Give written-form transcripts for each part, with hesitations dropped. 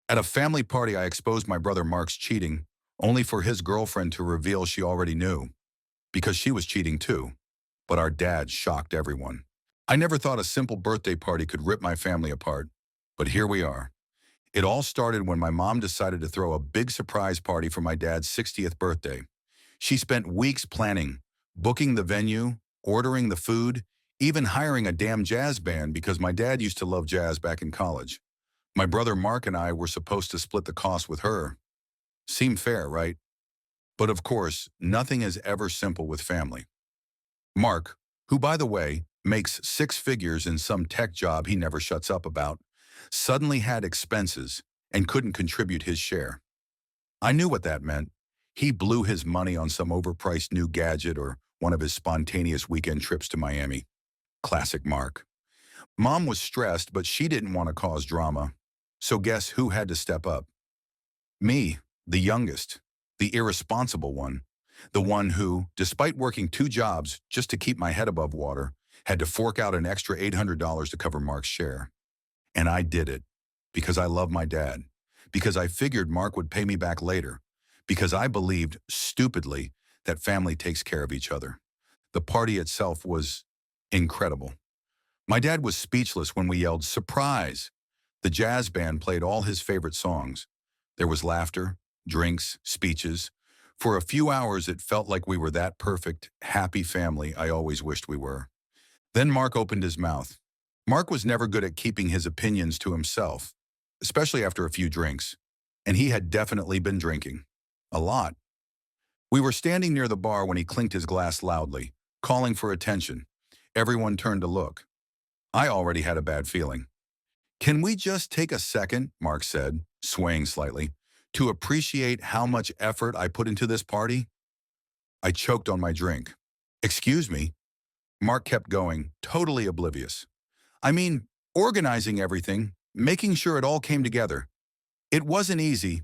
At a family party, I exposed my brother Mark's cheating, only for his girlfriend to reveal she already knew, because she was cheating too. But our dad shocked everyone. I never thought a simple birthday party could rip my family apart. But here we are. It all started when my mom decided to throw a big surprise party for my dad's 60th birthday. She spent weeks planning, booking the venue, ordering the food, even hiring a damn jazz band because my dad used to love jazz back in college. My brother Mark and I were supposed to split the cost with her. Seemed fair, right? But of course, nothing is ever simple with family. Mark, who by the way, makes six figures in some tech job he never shuts up about, suddenly had expenses and couldn't contribute his share. I knew what that meant. He blew his money on some overpriced new gadget or one of his spontaneous weekend trips to Miami. Classic Mark. Mom was stressed, but she didn't want to cause drama. So guess who had to step up? Me, the youngest, the irresponsible one, the one who, despite working two jobs just to keep my head above water, had to fork out an extra $800 to cover Mark's share. And I did it because I love my dad, because I figured Mark would pay me back later, because I believed, stupidly, that family takes care of each other. The party itself was incredible. My dad was speechless when we yelled, "Surprise!" The jazz band played all his favorite songs. There was laughter, drinks, speeches. For a few hours, it felt like we were that perfect, happy family I always wished we were. Then Mark opened his mouth. Mark was never good at keeping his opinions to himself, especially after a few drinks. And he had definitely been drinking. A lot. We were standing near the bar when he clinked his glass loudly, calling for attention. Everyone turned to look. I already had a bad feeling. "Can we just take a second," Mark said, swaying slightly, "to appreciate how much effort I put into this party?" I choked on my drink. "Excuse me." Mark kept going, totally oblivious. "I mean, organizing everything, making sure it all came together. It wasn't easy."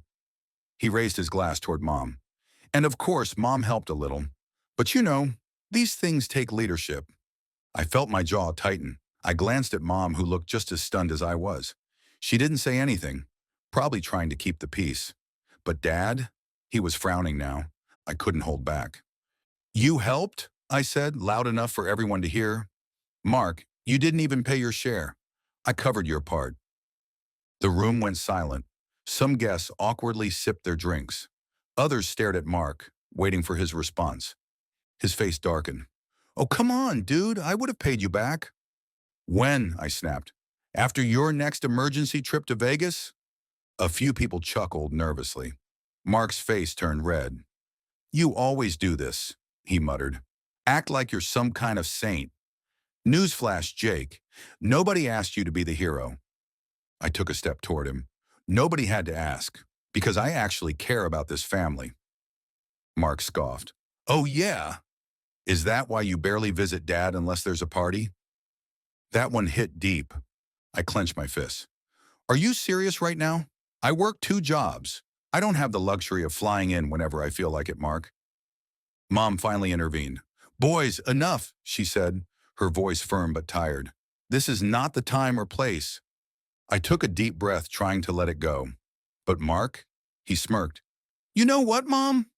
He raised his glass toward Mom. "And of course, Mom helped a little. But you know, these things take leadership." I felt my jaw tighten. I glanced at Mom, who looked just as stunned as I was. She didn't say anything, probably trying to keep the peace. But Dad? He was frowning now. I couldn't hold back. "You helped?" I said, loud enough for everyone to hear. "Mark, you didn't even pay your share. I covered your part." The room went silent. Some guests awkwardly sipped their drinks. Others stared at Mark, waiting for his response. His face darkened. "Oh, come on, dude. I would have paid you back." "When?" I snapped. "After your next emergency trip to Vegas?" A few people chuckled nervously. Mark's face turned red. "You always do this," he muttered. "Act like you're some kind of saint. Newsflash, Jake. Nobody asked you to be the hero." I took a step toward him. "Nobody had to ask, because I actually care about this family." Mark scoffed. "Oh, yeah? Is that why you barely visit Dad unless there's a party?" That one hit deep. I clenched my fists. "Are you serious right now? I work two jobs. I don't have the luxury of flying in whenever I feel like it, Mark." Mom finally intervened. "Boys, enough," she said, her voice firm but tired. "This is not the time or place." I took a deep breath, trying to let it go. "But Mark?" He smirked. "You know what, Mom?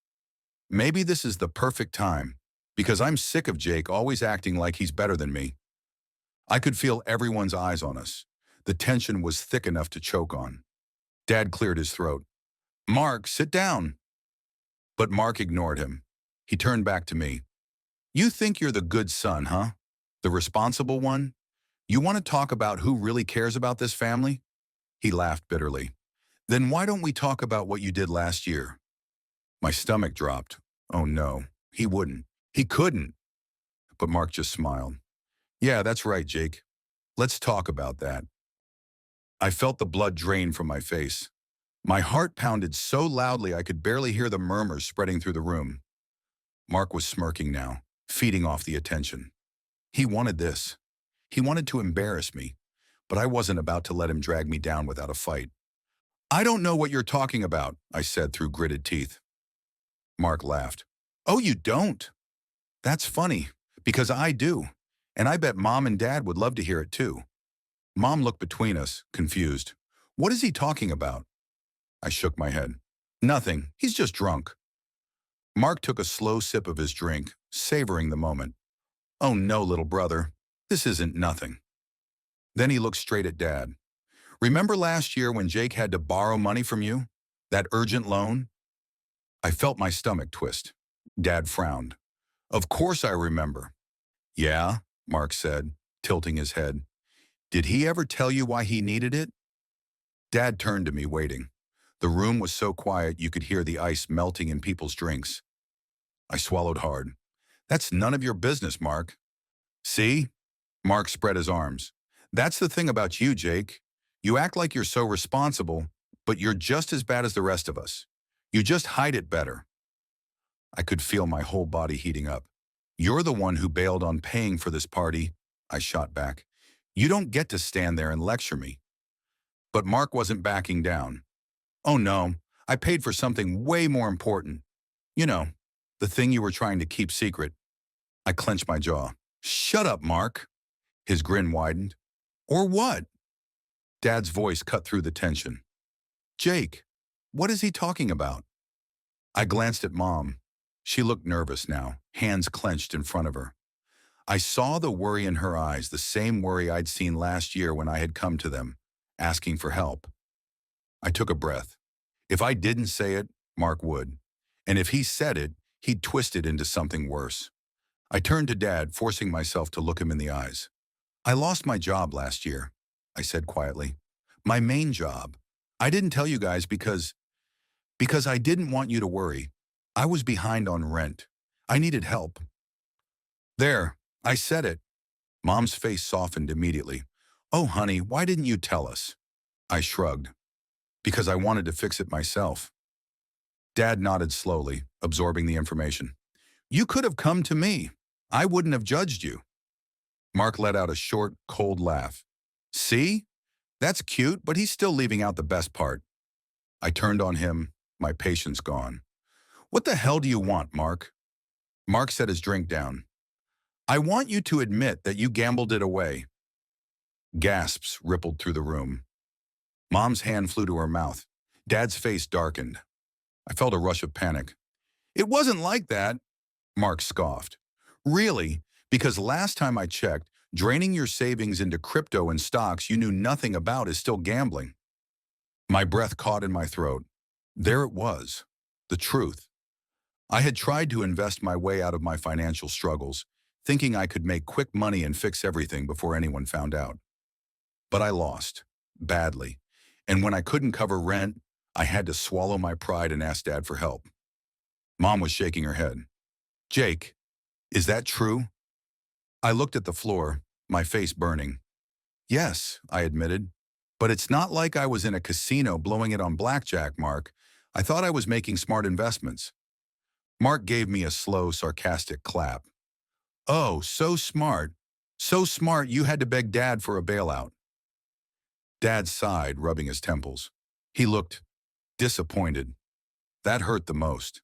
Maybe this is the perfect time, because I'm sick of Jake always acting like he's better than me." I could feel everyone's eyes on us. The tension was thick enough to choke on. Dad cleared his throat. "Mark, sit down." But Mark ignored him. He turned back to me. "You think you're the good son, huh? The responsible one? You want to talk about who really cares about this family?" He laughed bitterly. "Then why don't we talk about what you did last year?" My stomach dropped. Oh no, he wouldn't. He couldn't. But Mark just smiled. "Yeah, that's right, Jake. Let's talk about that." I felt the blood drain from my face. My heart pounded so loudly I could barely hear the murmurs spreading through the room. Mark was smirking now, feeding off the attention. He wanted this. He wanted to embarrass me, but I wasn't about to let him drag me down without a fight. "I don't know what you're talking about," I said through gritted teeth. Mark laughed. "Oh, you don't? That's funny, because I do, and I bet Mom and Dad would love to hear it too." Mom looked between us, confused. "What is he talking about?" I shook my head. Nothing, he's just drunk. Mark took a slow sip of his drink, savoring the moment. Oh no, little brother, this isn't nothing. Then he looked straight at Dad. Remember last year when Jake had to borrow money from you? That urgent loan? I felt my stomach twist. Dad frowned. Of course I remember. Yeah, Mark said, tilting his head. Did he ever tell you why he needed it? Dad turned to me, waiting. The room was so quiet you could hear the ice melting in people's drinks. I swallowed hard. That's none of your business, Mark. See? Mark spread his arms. That's the thing about you, Jake. You act like you're so responsible, but you're just as bad as the rest of us. You just hide it better. I could feel my whole body heating up. You're the one who bailed on paying for this party, I shot back. You don't get to stand there and lecture me. But Mark wasn't backing down. Oh no, I paid for something way more important. You know, the thing you were trying to keep secret. I clenched my jaw. Shut up, Mark. His grin widened. Or what? Dad's voice cut through the tension. Jake, what is he talking about? I glanced at Mom. She looked nervous now, hands clenched in front of her. I saw the worry in her eyes, the same worry I'd seen last year when I had come to them, asking for help. I took a breath. If I didn't say it, Mark would. And if he said it, he'd twist it into something worse. I turned to Dad, forcing myself to look him in the eyes. I lost my job last year, I said quietly. My main job. I didn't tell you guys because I didn't want you to worry. I was behind on rent. I needed help. There, I said it. Mom's face softened immediately. Oh, honey, why didn't you tell us? I shrugged. Because I wanted to fix it myself. Dad nodded slowly, absorbing the information. You could have come to me. I wouldn't have judged you. Mark let out a short, cold laugh. See? That's cute, but he's still leaving out the best part. I turned on him, my patience gone. What the hell do you want, Mark? Mark set his drink down. I want you to admit that you gambled it away. Gasps rippled through the room. Mom's hand flew to her mouth. Dad's face darkened. I felt a rush of panic. It wasn't like that, Mark scoffed. Really? Because last time I checked, draining your savings into crypto and stocks you knew nothing about is still gambling. My breath caught in my throat. There it was, the truth. I had tried to invest my way out of my financial struggles, thinking I could make quick money and fix everything before anyone found out. But I lost, badly, and when I couldn't cover rent, I had to swallow my pride and ask Dad for help. Mom was shaking her head. Jake, is that true? I looked at the floor, my face burning. Yes, I admitted, but it's not like I was in a casino blowing it on blackjack, Mark. I thought I was making smart investments. Mark gave me a slow, sarcastic clap. Oh, so smart. So smart you had to beg Dad for a bailout. Dad sighed, rubbing his temples. He looked disappointed. That hurt the most.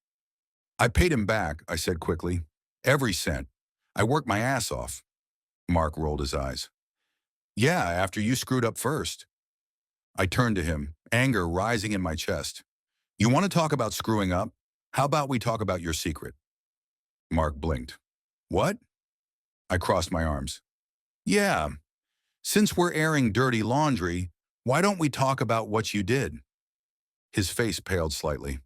I paid him back, I said quickly. Every cent. I worked my ass off. Mark rolled his eyes. Yeah, after you screwed up first. I turned to him, anger rising in my chest. You want to talk about screwing up? How about we talk about your secret? Mark blinked. What? I crossed my arms. Yeah, since we're airing dirty laundry, why don't we talk about what you did? His face paled slightly.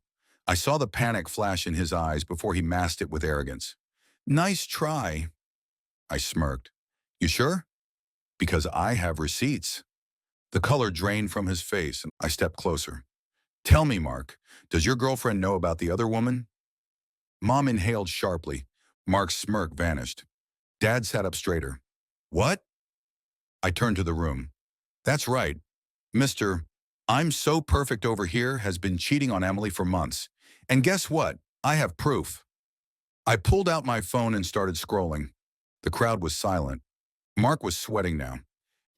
I saw the panic flash in his eyes before he masked it with arrogance. Nice try. I smirked. You sure? Because I have receipts. The color drained from his face, and I stepped closer. Tell me, Mark, does your girlfriend know about the other woman? Mom inhaled sharply. Mark's smirk vanished. Dad sat up straighter. What? I turned to the room. That's right. Mr. I'm so perfect over here has been cheating on Emily for months. And guess what? I have proof. I pulled out my phone and started scrolling. The crowd was silent. Mark was sweating now.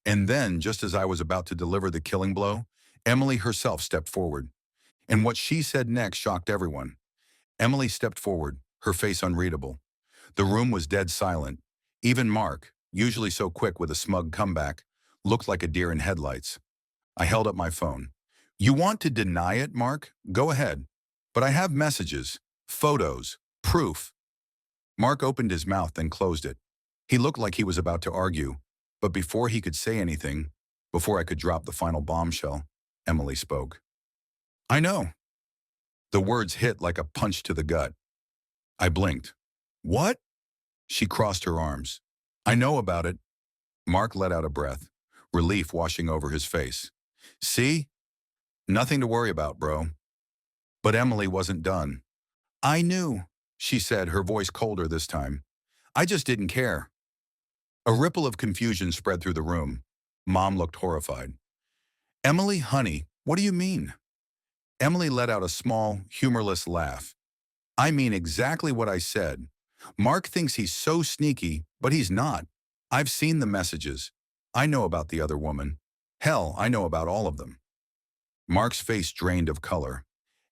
And then, just as I was about to deliver the killing blow, Emily herself stepped forward. And what she said next shocked everyone. Emily stepped forward, her face unreadable. The room was dead silent. Even Mark, usually so quick with a smug comeback, looked like a deer in headlights. I held up my phone. You want to deny it, Mark? Go ahead. But I have messages, photos, proof. Mark opened his mouth, then closed it. He looked like he was about to argue, but before he could say anything, before I could drop the final bombshell, Emily spoke. I know. The words hit like a punch to the gut. I blinked. What? She crossed her arms. I know about it. Mark let out a breath, relief washing over his face. See? Nothing to worry about, bro. But Emily wasn't done. I knew, she said, her voice colder this time. I just didn't care. A ripple of confusion spread through the room. Mom looked horrified. Emily, honey, what do you mean? Emily let out a small, humorless laugh. I mean exactly what I said. Mark thinks he's so sneaky, but he's not. I've seen the messages. I know about the other woman. Hell, I know about all of them. Mark's face drained of color.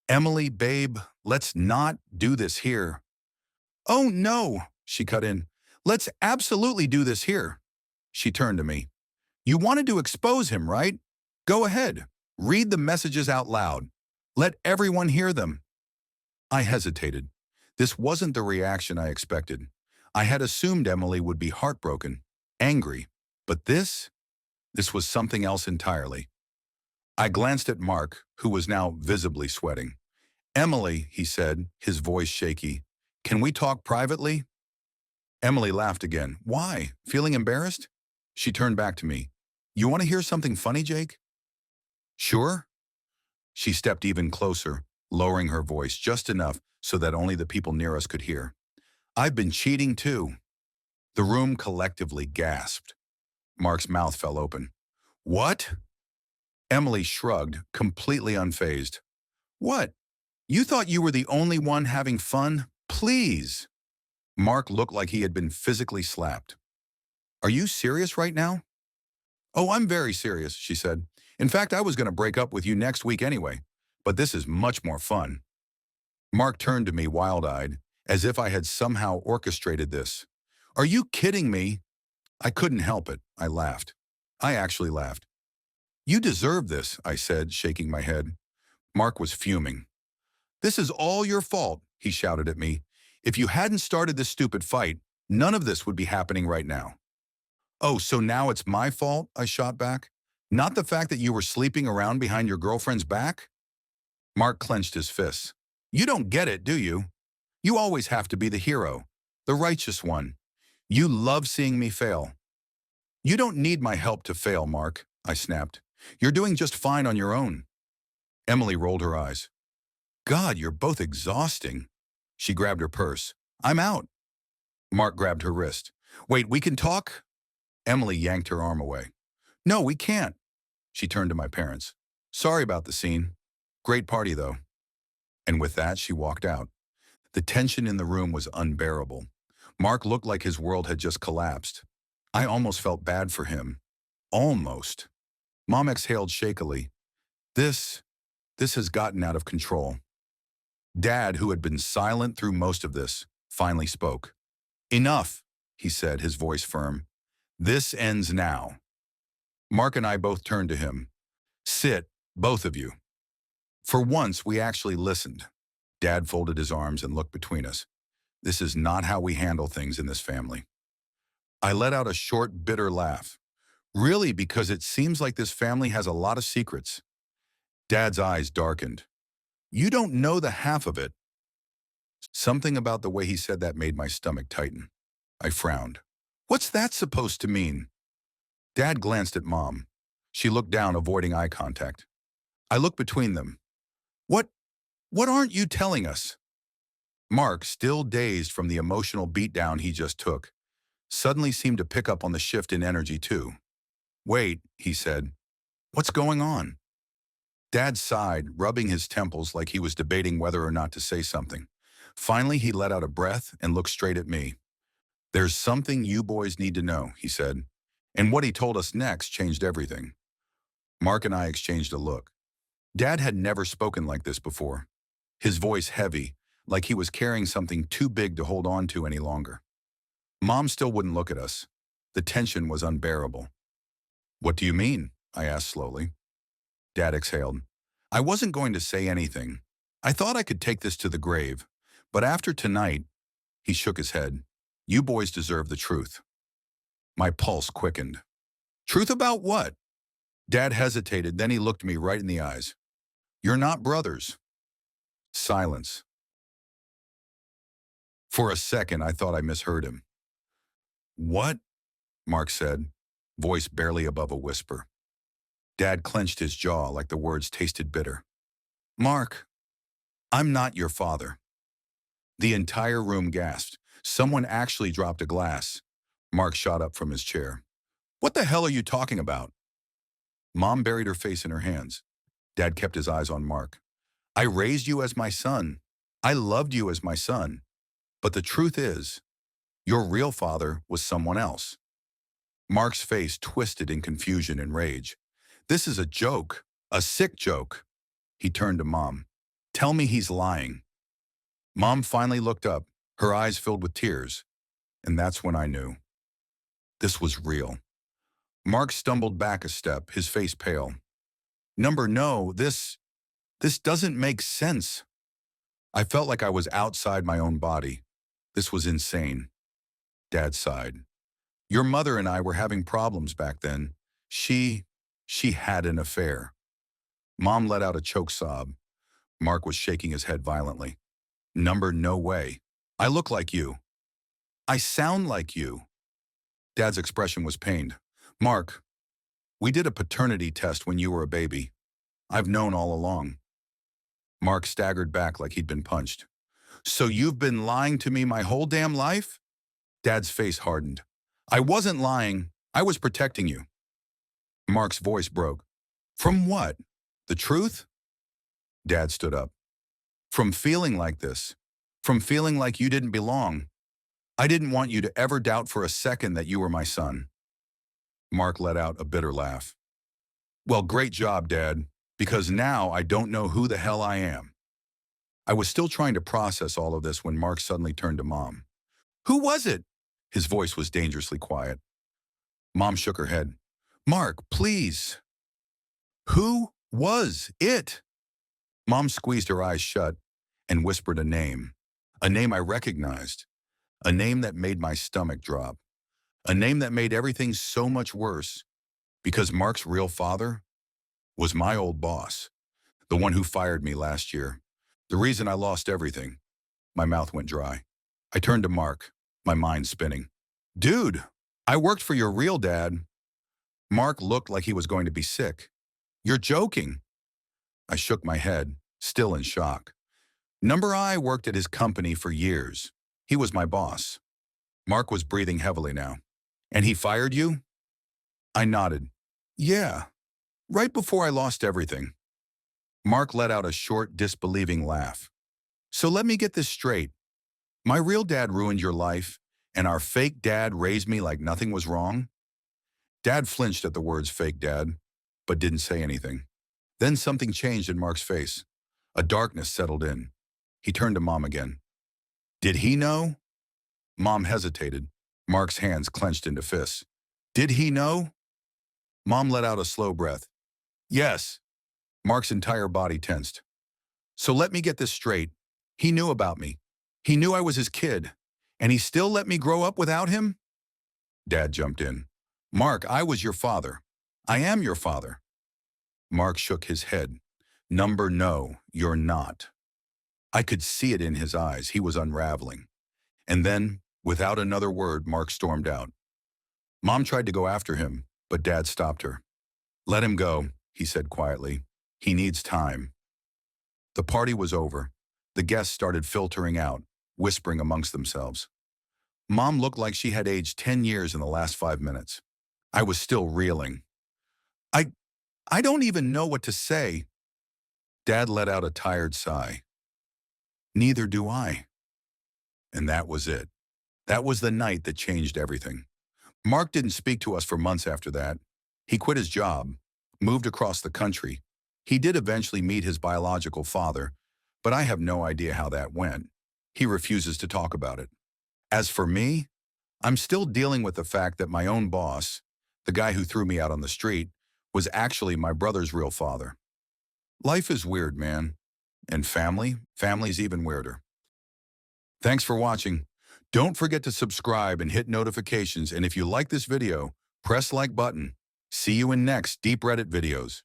Emily, babe, let's not do this here. Oh, no, she cut in. Let's absolutely do this here. She turned to me. You wanted to expose him, right? Go ahead. Read the messages out loud. Let everyone hear them. I hesitated. This wasn't the reaction I expected. I had assumed Emily would be heartbroken, angry, but this was something else entirely. I glanced at Mark, who was now visibly sweating. Emily, he said, his voice shaky, can we talk privately? Emily laughed again. Why? Feeling embarrassed? She turned back to me. You want to hear something funny, Jake? Sure. She stepped even closer, lowering her voice just enough so that only the people near us could hear. I've been cheating too. The room collectively gasped. Mark's mouth fell open. What? Emily shrugged, completely unfazed. What? You thought you were the only one having fun? Please. Mark looked like he had been physically slapped. Are you serious right now? Oh, I'm very serious, she said. In fact, I was going to break up with you next week anyway, but this is much more fun. Mark turned to me wild-eyed, as if I had somehow orchestrated this. Are you kidding me? I couldn't help it. I laughed. I actually laughed. You deserve this, I said, shaking my head. Mark was fuming. This is all your fault, he shouted at me. If you hadn't started this stupid fight, none of this would be happening right now. Oh, so now it's my fault, I shot back? Not the fact that you were sleeping around behind your girlfriend's back? Mark clenched his fists. You don't get it, do you? You always have to be the hero, the righteous one. You love seeing me fail. You don't need my help to fail, Mark, I snapped. You're doing just fine on your own. Emily rolled her eyes. God, you're both exhausting. She grabbed her purse. I'm out. Mark grabbed her wrist. Wait, we can talk? Emily yanked her arm away. No, we can't. She turned to my parents. Sorry about the scene. Great party, though. And with that, she walked out. The tension in the room was unbearable. Mark looked like his world had just collapsed. I almost felt bad for him. Almost. Mom exhaled shakily. This has gotten out of control. Dad, who had been silent through most of this, finally spoke. Enough, he said, his voice firm. This ends now. Mark and I both turned to him. Sit, both of you. For once, we actually listened. Dad folded his arms and looked between us. This is not how we handle things in this family. I let out a short, bitter laugh. Really, because it seems like this family has a lot of secrets. Dad's eyes darkened. You don't know the half of it. Something about the way he said that made my stomach tighten. I frowned. What's that supposed to mean? Dad glanced at Mom. She looked down, avoiding eye contact. I looked between them. What aren't you telling us? Mark, still dazed from the emotional beatdown he just took, suddenly seemed to pick up on the shift in energy too. Wait, he said. What's going on? Dad sighed, rubbing his temples like he was debating whether or not to say something. Finally, he let out a breath and looked straight at me. There's something you boys need to know, he said. And what he told us next changed everything. Mark and I exchanged a look. Dad had never spoken like this before. His voice heavy, like he was carrying something too big to hold on to any longer. Mom still wouldn't look at us. The tension was unbearable. What do you mean? I asked slowly. Dad exhaled. I wasn't going to say anything. I thought I could take this to the grave. But after tonight, he shook his head. You boys deserve the truth. My pulse quickened. Truth about what? Dad hesitated, then he looked me right in the eyes. You're not brothers. Silence. For a second, I thought I misheard him. What? Mark said, voice barely above a whisper. Dad clenched his jaw like the words tasted bitter. Mark, I'm not your father. The entire room gasped. Someone actually dropped a glass. Mark shot up from his chair. What the hell are you talking about? Mom buried her face in her hands. Dad kept his eyes on Mark. I raised you as my son. I loved you as my son. But the truth is, your real father was someone else. Mark's face twisted in confusion and rage. This is a joke, a sick joke. He turned to Mom. Tell me he's lying. Mom finally looked up, her eyes filled with tears. And that's when I knew. This was real. Mark stumbled back a step, his face pale. No, this doesn't make sense. I felt like I was outside my own body. This was insane. Dad sighed. Your mother and I were having problems back then. She had an affair. Mom let out a choke sob. Mark was shaking his head violently. No way. I look like you. I sound like you. Dad's expression was pained. Mark, we did a paternity test when you were a baby. I've known all along. Mark staggered back like he'd been punched. So you've been lying to me my whole damn life? Dad's face hardened. I wasn't lying. I was protecting you. Mark's voice broke. From what? The truth? Dad stood up. From feeling like this. From feeling like you didn't belong. I didn't want you to ever doubt for a second that you were my son. Mark let out a bitter laugh. Well, great job, Dad, because now I don't know who the hell I am. I was still trying to process all of this when Mark suddenly turned to Mom. Who was it? His voice was dangerously quiet. Mom shook her head. Mark, please. Who was it? Mom squeezed her eyes shut and whispered a name I recognized, a name that made my stomach drop, a name that made everything so much worse, because Mark's real father was my old boss, the one who fired me last year, the reason I lost everything. My mouth went dry. I turned to Mark, my mind spinning. Dude, I worked for your real dad. Mark looked like he was going to be sick. You're joking. I shook my head, still in shock. I worked at his company for years. He was my boss. Mark was breathing heavily now. And he fired you? I nodded. Yeah, right before I lost everything. Mark let out a short, disbelieving laugh. So let me get this straight. My real dad ruined your life, and our fake dad raised me like nothing was wrong? Dad flinched at the words fake dad, but didn't say anything. Then something changed in Mark's face. A darkness settled in. He turned to Mom again. Did he know? Mom hesitated. Mark's hands clenched into fists. Did he know? Mom let out a slow breath. Yes. Mark's entire body tensed. So let me get this straight. He knew about me. He knew I was his kid. And he still let me grow up without him? Dad jumped in. Mark, I was your father. I am your father. Mark shook his head. No, you're not. I could see it in his eyes. He was unraveling. And then, without another word, Mark stormed out. Mom tried to go after him, but Dad stopped her. Let him go, he said quietly. He needs time. The party was over. The guests started filtering out, whispering amongst themselves. Mom looked like she had aged 10 years in the last 5 minutes. I was still reeling. I don't even know what to say. Dad let out a tired sigh. Neither do I. And that was it. That was the night that changed everything. Mark didn't speak to us for months after that. He quit his job, moved across the country. He did eventually meet his biological father, but I have no idea how that went. He refuses to talk about it. As for me, I'm still dealing with the fact that my own boss, the guy who threw me out on the street, was actually my brother's real father. Life is weird, man. And family's even weirder. Thanks for watching. Don't forget to subscribe and hit notifications. And if you like this video, press like button. See you in next Deep Reddit videos.